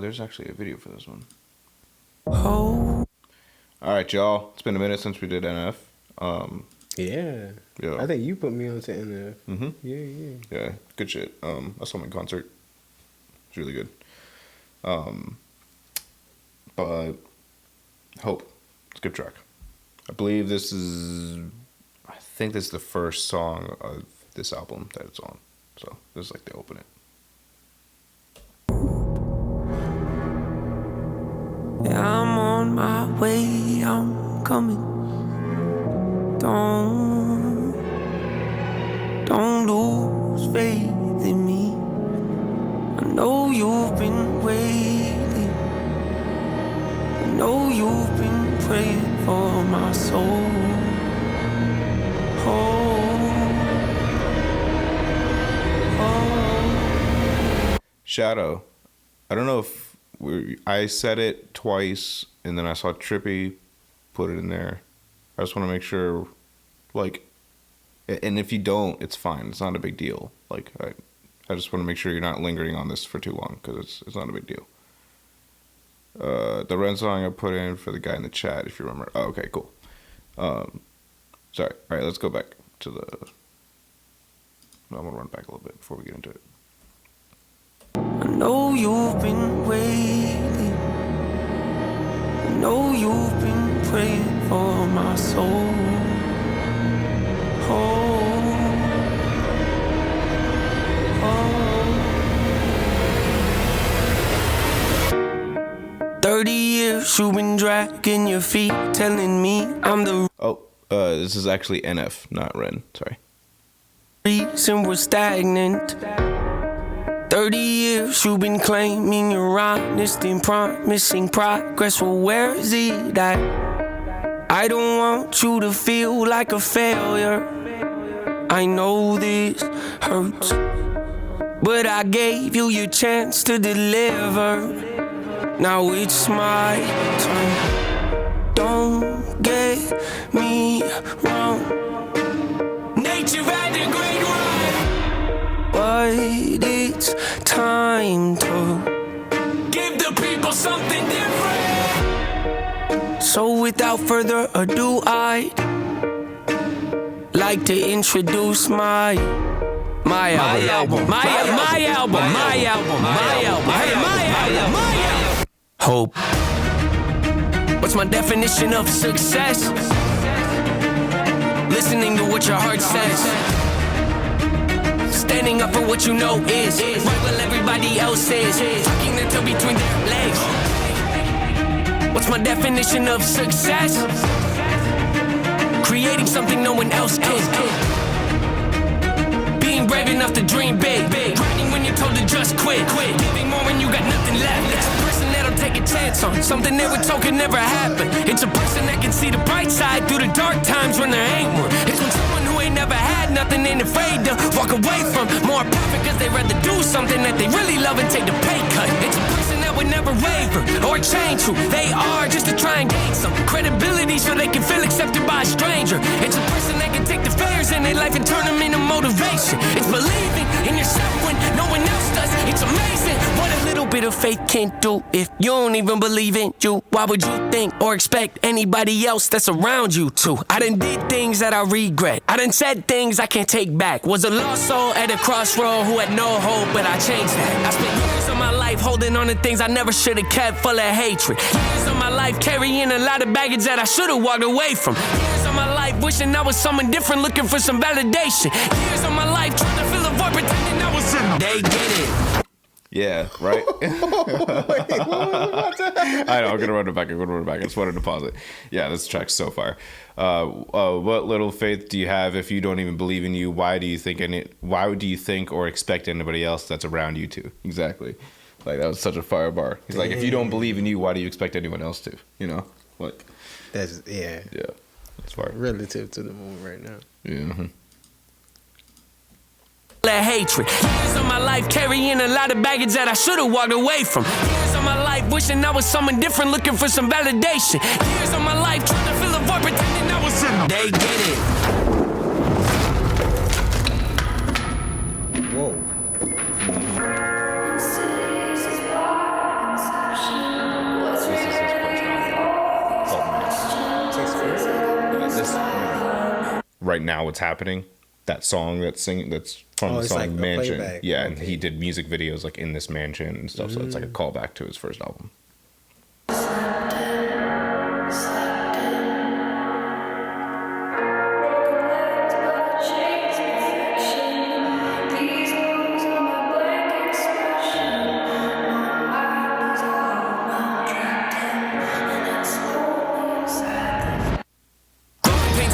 There's actually a video for this one. All right, y'all. It's been a minute since we did NF. Yeah. I think you put me on to NF. Mm-hmm. Yeah. Yeah, good shit. I saw him in concert. It's really good. But Hope. It's a good track. I believe this is the first song of this album that it's on. So this is like the opening. Yeah, I'm on my way, I'm coming. Don't lose faith in me. I know you've been waiting. I know you've been praying for my soul. Shadow. I don't know if I said it twice and then I saw Trippy put it in there. I just want to make sure, like, and if you don't, it's fine. It's not a big deal. Like, I just want to make sure you're not lingering on this for too long because it's not a big deal. The Ren song I put in for the guy in the chat, if you remember. Oh, okay, cool. Sorry. All right, let's go back to the... I'm going to run back a little bit before we get into it. I know you've been waiting. I know you've been praying for my soul. 30 years you've been dragging your feet, telling me I'm the this is actually NF, not Ren. Sorry. Reason we're stagnant. 30 years you've been claiming you're honest and promising progress. Well, where is it at? I don't want you to feel like a failure. I know this hurts, but I gave you your chance to deliver. Now it's my turn. Don't get me wrong. Nature had a great run, but it's time to give the people something different. So without further ado, I'd like to introduce my album. Hope. What's my definition of success? Listening to what your heart says. Standing up for what you know is right while everybody else is. Tucking their toe between their legs. What's my definition of success? Creating something no one else can. Being brave enough to dream big. Grinding when you're told to just quit. Giving more when you got nothing left. It's a person that'll take a chance on something they were told could never happen. It's a person that can see the bright side through the dark times when there ain't one. It's when someone who ain't never had nothing ain't afraid to walk away from more profit because they rather do something that they really love and take the pay cut. It's a person that would never waver or change who they are just to try and gain some credibility so they can feel accepted by a stranger. It's a person that can take the failures in their life and turn them into motivation. It's believing in yourself when no one else does. It's amazing what a little bit of faith can do. If you don't even believe in you, why would you think or expect anybody else that's around you to? I done did things that I regret. I done said things I can't take back. Was a lost soul at a crossroad who had no hope, but I changed that. I spent years of my life holding on to things I never should have kept, full of hatred. Years of my life carrying a lot of baggage that I should have walked away from. Years of my life wishing I was someone different, looking for some validation. Years of my life trying to fill a void, pretending I was in them. They get it. Yeah, right? I know, I'm gonna run it back. I just wanted to pause it. Yeah, this track's so fire. What little faith do you have if you don't even believe in you? Why do you think or expect anybody else that's around you to? Exactly. Like, that was such a fire bar. He's like, if you don't believe in you, why do you expect anyone else to? You know? Like, that's, yeah. Yeah. That's fire. Relative to the moment right now. Yeah. Mm-hmm. Hatred. Years of my life carrying a lot of baggage that I should have walked away from. Years of my life wishing I was someone different, looking for some validation. Years of my life trying to fill a void, pretending I was in them. They get it. Whoa. right now what's happening. That song that's from the song like Mansion. playback. Yeah, and he did music videos like in this mansion and stuff. So it's like a callback to his first album.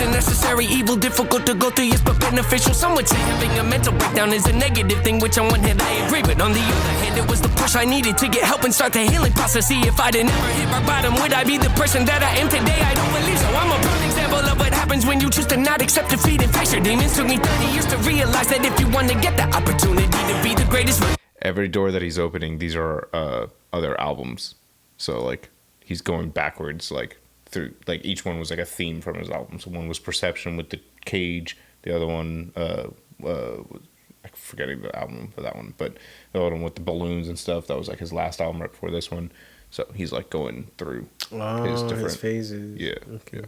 Necessary evil, difficult to go through, yes, but beneficial. Some would say having a mental breakdown is a negative thing, which on one hand I agree, but on the other hand, it was the push I needed to get help and start the healing process. See, if I'd never hit my bottom, would I be the person that I am today? I don't believe so. I'm a prime example of what happens when you choose to not accept defeat and face your demons. Took me 30 years to realize that if you want to get the opportunity to be the greatest. Every door that he's opening, these are other albums. So like he's going backwards, like through, like each one was like a theme from his album. So one was Perception with the cage, the other one I'm forgetting the album for that one, but the other one with the balloons and stuff, that was like his last album right before this one. So he's like going through his phases. Yeah. Okay. Yeah.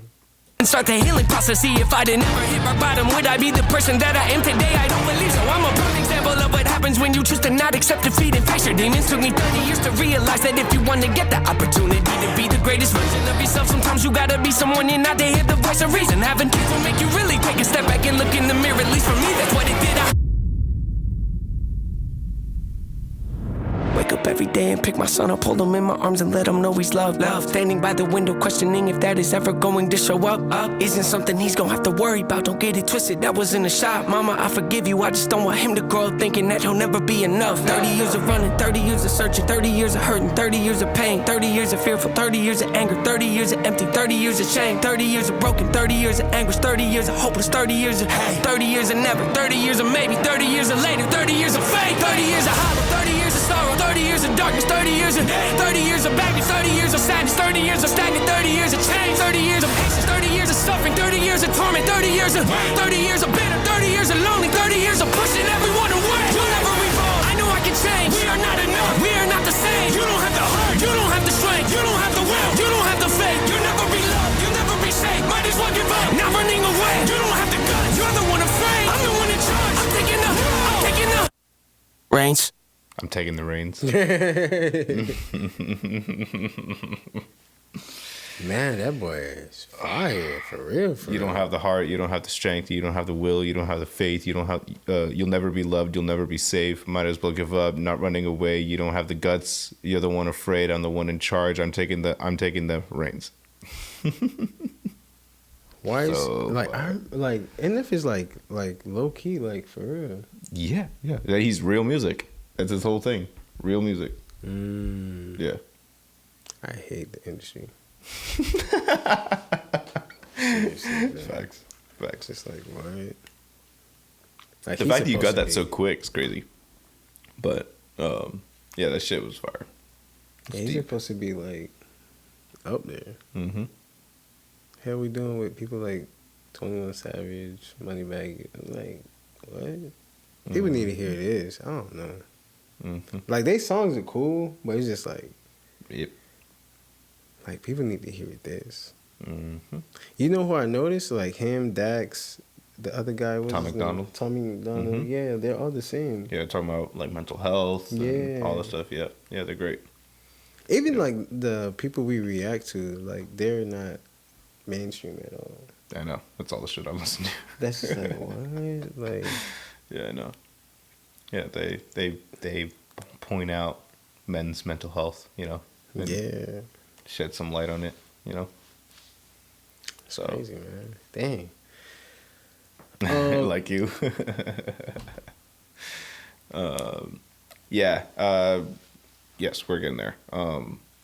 And start the healing process. See, if I'd never hit my bottom, would I be the person that I am today? I don't believe so. I'm a prime example of what happens when you choose to not accept defeat and face your demons. Took me 30 years to realize that if you want to get the opportunity to be the greatest version of yourself, sometimes you gotta be someone you're not to hear the voice of reason. Having kids will make you really take a step back and look in the mirror. At least for me, that's what it did. Wake up every day and pick my son up, hold him in my arms and let him know he's loved. Standing by the window questioning if that is ever going to show up. Isn't something he's gonna have to worry about, don't get it twisted, that wasn't a shot. Mama, I forgive you, I just don't want him to grow up thinking that he'll never be enough. 30 years of running, 30 years of searching, 30 years of hurting, 30 years of pain, 30 years of fearful, 30 years of anger, 30 years of empty, 30 years of shame, 30 years of broken, 30 years of anguish, 30 years of hopeless, 30 years of 30 years of never, 30 years of maybe, 30 years of later, 30 years of fate, 30 years of hollow, 30 years of sorrow, 30 years of darkness, 30 years of 30 years of baggage, 30 years of sadness, 30 years of stagnant, 30 years of change, 30 years of patience, 30 years of suffering, 30 years of torment, 30 years of bitter, 30 years of lonely, 30 years of pushing everyone away. You'll never revolve. I know I can change. We are not enough. We are not the same. You don't have the heart. You don't have the strength. You don't have the will. You don't have the faith. You'll never be loved. You'll never be safe. Might as well give up. Not running away. You don't have the guts. You're the one afraid. I'm the one in charge. I'm taking the reins. I'm taking the reins. Man, that boy is fire for real. You don't have the heart, you don't have the strength, you don't have the will, you don't have the faith, you don't have. You'll never be loved, you'll never be safe. Might as well give up. Not running away. You don't have the guts. You're the one afraid. I'm the one in charge. I'm taking the reins. Why is like I'm like NF is like low key like for real. Yeah. He's real music. That's his whole thing. Real music. Yeah. I hate the industry. Facts. It's like what? Like, the fact that you got that so quick is crazy. But yeah, that shit was fire. Yeah, he's supposed to be like up there. Mm-hmm. How we doing with people like 21 Savage, Moneybagg? Like what? People need to hear this. I don't know. Mm-hmm. Like they songs are cool, but it's just like, yep. Like people need to hear this. Mm-hmm. You know who I noticed? Like him, Dax, the other guy was Tom McDonald. Tommy McDonald. Mm-hmm. Yeah, they're all the same. Yeah, talking about like mental health. And all the stuff. Yeah, they're great. Even like the people we react to, like they're not mainstream at all. I know. That's all the shit I listen to. That's just like what? Like yeah, I know. Yeah, they point out men's mental health, you know. Yeah. Shed some light on it, you know. So crazy, man. Dang. like you. Yeah. Yes, we're getting there.